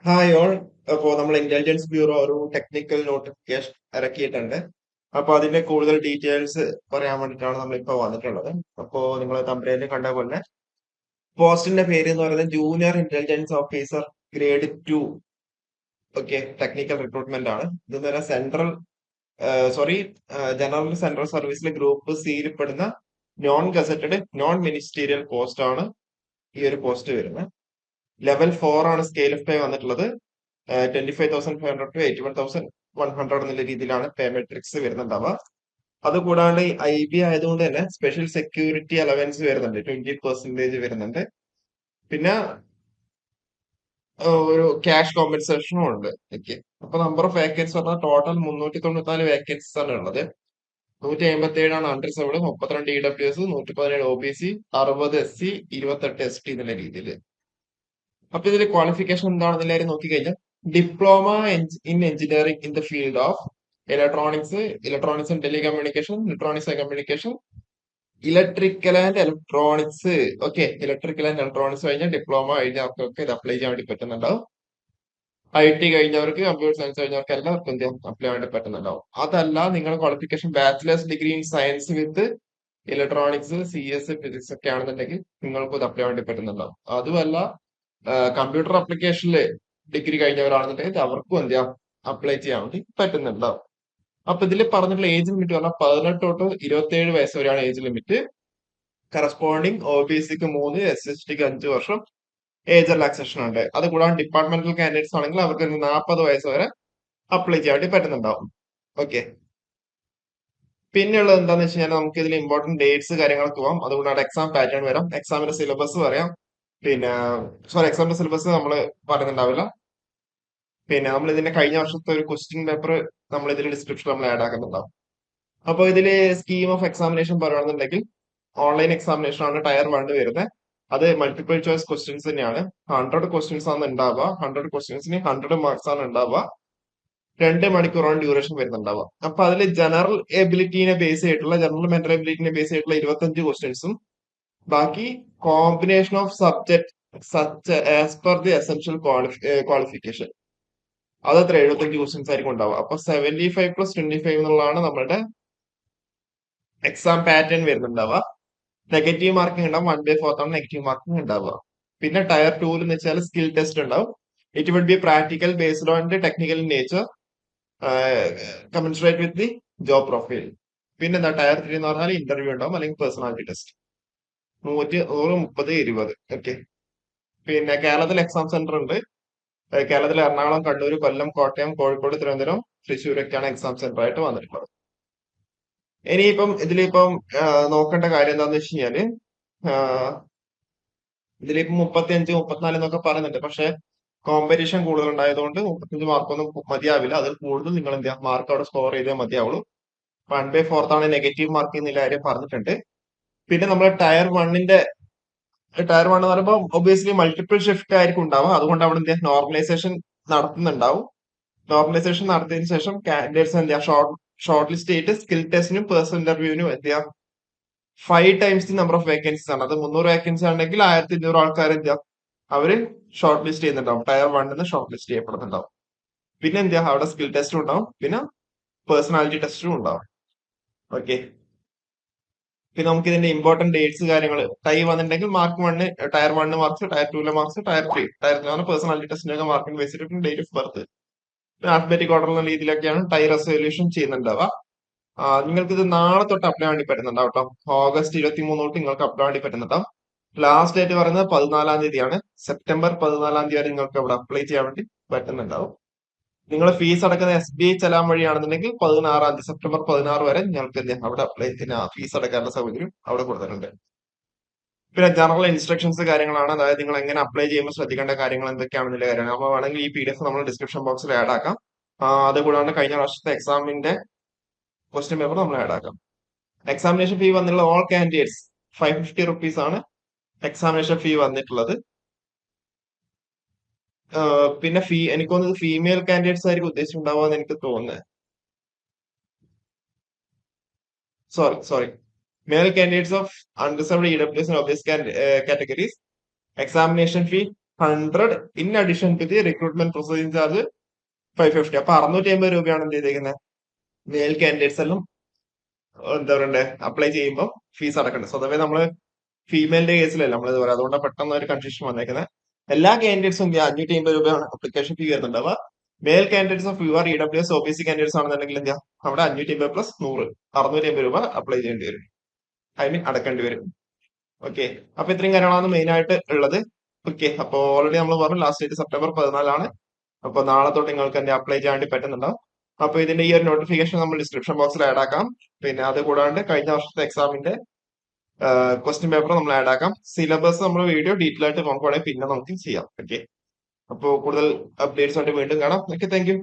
Hi all. അപ്പോൾ നമ്മൾ intelligence bureau ഒരു ടെക്നിക്കൽ നോട്ടിഫിക്കേഷൻ ഇറക്കിയിട്ടുണ്ട്. അപ്പോൾ അതിന്റെ കൂടുതൽ ഡീറ്റെയിൽസ് പറയാൻ വേണ്ടിയിട്ടാണ് നമ്മളിപ്പോൾ വന്നിട്ടുള്ളത്. അപ്പോൾ നിങ്ങൾ തമ്പനയിൽ കണ്ട പോലെ പോസ്റ്റിന്റെ പേര് എന്ന് പറയുന്നത് junior intelligence officer grade 2. Okay, technical recruitment ആണ്. ഇതെന്ന് പറഞ്ഞാൽ സോറി ജനറൽ സെൻട്രൽ സർവീസിലെ ഗ്രൂപ്പ് 'സി'യിൽ പെടുന്ന non gazetted non ministerial post ആണ് ഈ ഒരു പോസ്റ്റ് വരുന്നത്. ലെവൽ 4 ആണ് സ്കെയിൽ ഓഫ് പേ വന്നിട്ടുള്ളത്. 25,500 ടു 81,100 എന്നുള്ള രീതിയിലാണ് പേ മെട്രിക്സ് വരുന്നുണ്ടാവുക. അത് കൂടാണ്ട് IB ആയതുകൊണ്ട് തന്നെ സ്പെഷ്യൽ സെക്യൂരിറ്റി അലവൻസ് വരുന്നുണ്ട്, 20% വരുന്നുണ്ട്. പിന്നെ ഒരു ക്യാഷ് കോമ്പൻസേഷനും ഉണ്ട്. ഓക്കെ, അപ്പൊ നമ്പർ ഓഫ് വേക്കൻസി പറഞ്ഞാൽ ടോട്ടൽ 394 വേക്കൻസീസ് ആണ് ഉള്ളത്. 157 unreserved, 32 EWS, 117 OBC, 60 SC, 28 ST എന്നുള്ള രീതിയിൽ. അപ്പൊ ഇതിൽ ക്വാളിഫിക്കേഷൻ എന്താണെന്നില്ലാരും നോക്കിക്കഴിഞ്ഞാൽ diploma in engineering in the field of electronics and telecommunication, electronics and communication, electrical and electronics. Okay, electrical and electronics കഴിഞ്ഞാൽ ഡിപ്ലോമ കഴിഞ്ഞവർക്കൊക്കെ ഇത് അപ്ലൈ ചെയ്യാൻ വേണ്ടി പറ്റുന്നുണ്ടാവും. IT കഴിഞ്ഞവർക്ക്, കമ്പ്യൂട്ടർ സയൻസ് കഴിഞ്ഞവർക്ക് എല്ലാവർക്കും എന്ത് അപ്ലൈ ചെയ്യാൻ വേണ്ടി പറ്റുന്നുണ്ടാവും. അതല്ല, നിങ്ങളുടെ qualification bachelor's degree in science with electronics, CS, physics ഒക്കെ ആണെന്നുണ്ടെങ്കിൽ നിങ്ങൾക്കും ഇത് അപ്ലൈ ചെയ്യാൻ വേണ്ടി പറ്റുന്നുണ്ടാവും. അതുമല്ല, കമ്പ്യൂട്ടർ ആപ്ലിക്കേഷനിൽ ഡിഗ്രി കഴിഞ്ഞവരാണെന്നുണ്ടെങ്കിൽ അവർക്കും എന്ത് ചെയ്യാം, അപ്ലൈ ചെയ്യാൻ വേണ്ടി പറ്റുന്നുണ്ടാവും. അപ്പൊ ഇതിൽ പറഞ്ഞിട്ടുള്ള ഏജ് ലിമിറ്റ് പറഞ്ഞാൽ 18 തൊട്ട് 27 വയസ്സ് വരെയാണ് ഏജ് ലിമിറ്റ്. കറസ്പോണ്ടിങ് OBCക്ക് 3, SSTക്ക് 5 വർഷം ഏജ് റിലാക്സേഷൻ ഉണ്ട്. അത് കൂടാതെ ഡിപ്പാർട്ട്മെന്റൽ കാൻഡിഡേറ്റ്സ് ആണെങ്കിൽ അവർക്ക് 40 വയസ്സ് വരെ അപ്ലൈ ചെയ്യാൻ വേണ്ടി പറ്റുന്നുണ്ടാവും. ഓക്കെ, പിന്നെയുള്ളത് എന്താണെന്ന് വെച്ച് കഴിഞ്ഞാൽ നമുക്ക് ഇതിൽ ഇമ്പോർട്ടന്റ് ഡേറ്റ്സ് കാര്യങ്ങളൊക്കെ പോകാം. അതുകൊണ്ടാണ് എക്സാം പാറ്റേൺ വരാം, എക്സാമിന്റെ സിലബസ് പറയാം. പിന്നെ എക്സാമിന്റെ സിലബസ് നമ്മൾ പറയുന്നുണ്ടാവില്ല. പിന്നെ നമ്മൾ ഇതിന്റെ കഴിഞ്ഞ വർഷത്തെ ഒരു ക്വസ്റ്റ്യൻ പേപ്പർ നമ്മൾ ഇതിൽ ഡിസ്ക്രിപ്ഷൻ നമ്മൾ ആഡ് ആക്കുന്നുണ്ടാവും. അപ്പോൾ ഇതില് സ്കീം ഓഫ് എക്സാമിനേഷൻ പറയുകയാണെന്നുണ്ടെങ്കിൽ ഓൺലൈൻ എക്സാമിനേഷൻ ആണ് ടയർ 1 വരുന്നത്. അത് മൾട്ടിപ്പിൾ ചോയ്സ് ക്വസ്റ്റ്യൻസ് തന്നെയാണ്. 100 ക്വസ്റ്റ്യൻസ് ആണ് ഉണ്ടാവുക. 100 ക്വസ്റ്റ്യൻസിന് 100 മാർക്സ് ആണ് ഉണ്ടാവുക. 2 മണിക്കൂറാണ് ഡ്യൂറേഷൻ വരുന്നുണ്ടാവുക. അപ്പൊ അതിൽ ജനറൽ മെന്റൽ എബിലിറ്റിനെ ബേസ് ചെയ്തിട്ടുള്ള 25 ക്വസ്റ്റ്യൻസും ബാക്കി combination of subject such as per the essential qualification, അതത്ര 75 ക്വസ്റ്റ്യൻസ് ആയിരിക്കും ഉണ്ടാവുക. അപ്പൊ 75+25 എന്നുള്ളതാണ് നമ്മുടെ എക്സാം പാറ്റേൺ വരുന്നുണ്ടാവുക. നെഗറ്റീവ് മാർക്കിംഗ് ഉണ്ടാവും, 1/4 ആണ് നെഗറ്റീവ് മാർക്കിംഗ് ഉണ്ടാവുക. പിന്നെ ടയർ 2 എന്ന് വെച്ചാൽ സ്കിൽ ടെസ്റ്റ് ഉണ്ടാവും. It will be practical based on the technical nature, commensurate with the job profile. പിന്നെ എന്താ ടയർ 3 എന്ന് പറഞ്ഞാൽ ഇന്റർവ്യൂ ഉണ്ടാവും, അല്ലെങ്കിൽ പേഴ്സണാലിറ്റി ടെസ്റ്റ്. 100, 30, 20. ഓക്കെ, പിന്നെ കേരളത്തിൽ എക്സാം സെന്റർ ഉണ്ട്. കേരളത്തിൽ എറണാകുളം, കണ്ണൂർ, കൊല്ലം, കോട്ടയം, കോഴിക്കോട്, തിരുവനന്തപുരം, തൃശ്ശൂരൊക്കെയാണ് എക്സാം സെന്റർ ആയിട്ട് വന്നിട്ടുള്ളത്. ഇനിയിപ്പം ഇതിലിപ്പം നോക്കേണ്ട കാര്യം എന്താന്ന് വെച്ച് കഴിഞ്ഞാല്, ഇതിലിപ്പം 35, 34 എന്നൊക്കെ പറയുന്നുണ്ട്. പക്ഷെ കോമ്പറ്റീഷൻ കൂടുതൽ ഉണ്ടായതുകൊണ്ട് 35 മാർക്കൊന്നും മതിയാവില്ല. അതിൽ കൂടുതൽ നിങ്ങൾ എന്ത് ചെയ്യുക, മാർക്ക് അവിടെ സ്കോർ ചെയ്തേ മതിയാവുള്ളൂ. 1/4 ആണ് നെഗറ്റീവ് മാർക്ക് എന്നുള്ള കാര്യം പറഞ്ഞിട്ടുണ്ട്. പിന്നെ നമ്മൾ ടയർ 1 എന്ന് പറയുമ്പോൾ ഒബിയസ്ലി മൾട്ടിപ്പിൾ ഷിഫ്റ്റ് ആയിരിക്കും ഉണ്ടാവുക. അതുകൊണ്ട് അവിടെ എന്ത് ചെയ്യുക, നോർമലൈസേഷൻ നടത്തുന്നുണ്ടാവും. നോർമലൈസേഷൻ നടത്തിയതിനു ശേഷം കാൻഡിഡേറ്റ്സ് എന്ത് ചെയ്യുക, ഷോർട്ട് ലിസ്റ്റ് ചെയ്തിട്ട് സ്കിൽ ടെസ്റ്റിനും പേഴ്സണൽ ഇന്റർവ്യൂവിനും എന്ത് ചെയ്യുക, 5 times the number of vacancies ആണ്. അത് 300 വേക്കൻസി ആണെങ്കിൽ 1,200 ആൾക്കാർ എന്ത് ചെയ്യാം, അവര് ഷോർട്ട് ലിസ്റ്റ് ചെയ്യുന്നുണ്ടാവും. ടയർ 1 ഷോർട്ട് ലിസ്റ്റ് ചെയ്യപ്പെടുന്നുണ്ടാവും. പിന്നെ എന്ത് ചെയ്യാം, അവിടെ സ്കിൽ ടെസ്റ്റും ഉണ്ടാവും, പിന്നെ പേഴ്സണാലിറ്റി ടെസ്റ്റും ഉണ്ടാവും. ഓക്കെ, പിന്നെ നമുക്ക് ഇതിന്റെ ഇമ്പോർട്ടന്റ് ഡേറ്റ്സ് കാര്യങ്ങൾ വന്നിട്ടുണ്ടെങ്കിൽ tier 1 marks, tier 2 marks, tier 3 personality ടെസ്റ്റിന്റെ മാർക്കിന് വെച്ചിട്ട് date of birth, alphabetic order എന്ന രീതിയിലൊക്കെയാണ് ടൈ റെസൊല്യൂഷൻ ചെയ്യുന്നുണ്ടാവുക. നിങ്ങൾക്ക് ഇത് നാളെ തൊട്ട് അപ്ലൈ വേണ്ടി പറ്റുന്നുണ്ടാവും കേട്ടോ. ഓഗസ്റ്റ് 23 തൊട്ട് നിങ്ങൾക്ക് അപ്ലൈ വേണ്ടി പറ്റുന്നുണ്ടാവും. ലാസ്റ്റ് ഡേറ്റ് പറയുന്നത് 14 തീയതിയാണ്. സെപ്റ്റംബർ 14 തീയതി വരെ നിങ്ങൾക്ക് അവിടെ അപ്ലൈ ചെയ്യാൻ വേണ്ടി പറ്റുന്നുണ്ടാവും. നിങ്ങൾ ഫീസ് അടക്കുന്ന SBI ചെലാൻ വഴിയാണെന്നുണ്ടെങ്കിൽ 16 സെപ്റ്റംബർ 16 വരെ നിങ്ങൾക്ക് അവിടെ അപ്ലൈ ഫീസ് അടക്കാനുള്ള സൗകര്യം അവിടെ കൊടുത്തിട്ടുണ്ട്. പിന്നെ ജനറൽ ഇൻസ്ട്രക്ഷൻസ് കാര്യങ്ങളാണ്, അതായത് നിങ്ങൾ എങ്ങനെ അപ്ലൈ ചെയ്യുമ്പോൾ ശ്രദ്ധിക്കേണ്ട കാര്യങ്ങൾ എന്തൊക്കെയാണെന്നുള്ള കാര്യമാണ്. നമ്മൾ വേണമെങ്കിൽ ഈ PDF നമ്മൾ ഡിസ്ക്രിപ്ഷൻ ബോക്സിൽ ആഡ് ആക്കാം. അതുകൂടാണ്ട് കഴിഞ്ഞ വർഷത്തെ എക്സാമിന്റെ ക്വസ്റ്റ്യൻ പേപ്പർ നമ്മൾ ആഡ് ആക്കാം. എക്സാമിനേഷൻ ഫീ വന്നിട്ടുള്ള ഓൾ കാൻഡിഡേറ്റ്സ് 550 റുപ്പീസ് ആണ് എക്സാമിനേഷൻ ഫീ വന്നിട്ടുള്ളത്. പിന്നെ എനിക്ക് തോന്നുന്നത് ഫീമെയിൽ കാൻഡിഡേറ്റ്സ് ആയിരിക്കും ഉദ്ദേശിച്ചിട്ടുണ്ടാവുക എന്ന് എനിക്ക് തോന്നുന്നത്. Sorry, male candidates of unreserved EWS and OBS categories, examination fee 100 in addition to the recruitment processing charge 550. അപ്പൊ 650 രൂപയാണ് എന്ത് ചെയ്തേക്കുന്നത് മെയിൽ കാൻഡിഡേറ്റ്സ് എല്ലാം എന്താ പറയണ്ടേ അപ്ലൈ ചെയ്യുമ്പോൾ ഫീസ് അടക്കേണ്ടത്. സ്വതവേ നമ്മള് ഫീമെയിലിന്റെ കേസിലല്ല നമ്മൾ ഇത് പറയാം. അതുകൊണ്ടാണ് പെട്ടെന്ന് ഒരു കൺഫ്യൂഷൻ വന്നേക്കുന്നത്. എല്ലാ കാൻഡിഡേറ്റ്സും 550 രൂപയാണ് അപ്ലിക്കേഷൻ ഫീ വരുന്നുണ്ടാവുക. Male candidates of your EWS OBC candidates ആണെന്നുണ്ടെങ്കിൽ എന്താ അവിടെ 550 പ്ലസ് 100 650 രൂപ അപ്ലൈ ചെയ്യേണ്ടി വരും. ഐ മീൻ അടക്കേണ്ടി വരും. ഓക്കെ, അപ്പൊ ഇത്രയും കാര്യങ്ങളാണ് മെയിൻ ആയിട്ട് ഉള്ളത്. ഓക്കെ, അപ്പൊ ഓൾറെഡി നമ്മൾ പറഞ്ഞു ലാസ്റ്റ് ഡേറ്റ് സെപ്റ്റംബർ 14 അപ്പൊ നാളെ തൊട്ട് നിങ്ങൾക്ക് എന്നെ അപ്ലൈ ചെയ്യാൻ വേണ്ടി പറ്റുന്നുണ്ടാവും. അപ്പൊ ഇതിന്റെ ഈ ഒരു നോട്ടിഫിക്കേഷൻ നമ്മൾ ഡിസ്ക്രിപ്ഷൻ ബോക്സിൽ ആഡ് ആക്കാം. പിന്നെ അത് കൂടാണ്ട് കഴിഞ്ഞ വർഷത്തെ എക്സാമിന്റെ ക്വസ്റ്റ്യൻ പേപ്പർ നമ്മൾ ആഡ് ആക്കാം. സിലബസ് നമ്മൾ വീഡിയോ ഡീറ്റെയിൽ ആയിട്ട് നോക്കുവാണെങ്കിൽ പിന്നെ നമുക്ക് ചെയ്യാം. ഓക്കെ, അപ്പോൾ കൂടുതൽ അപ്ഡേറ്റ്സ് ആയിട്ട് വീണ്ടും കാണാം. Okay, thank you.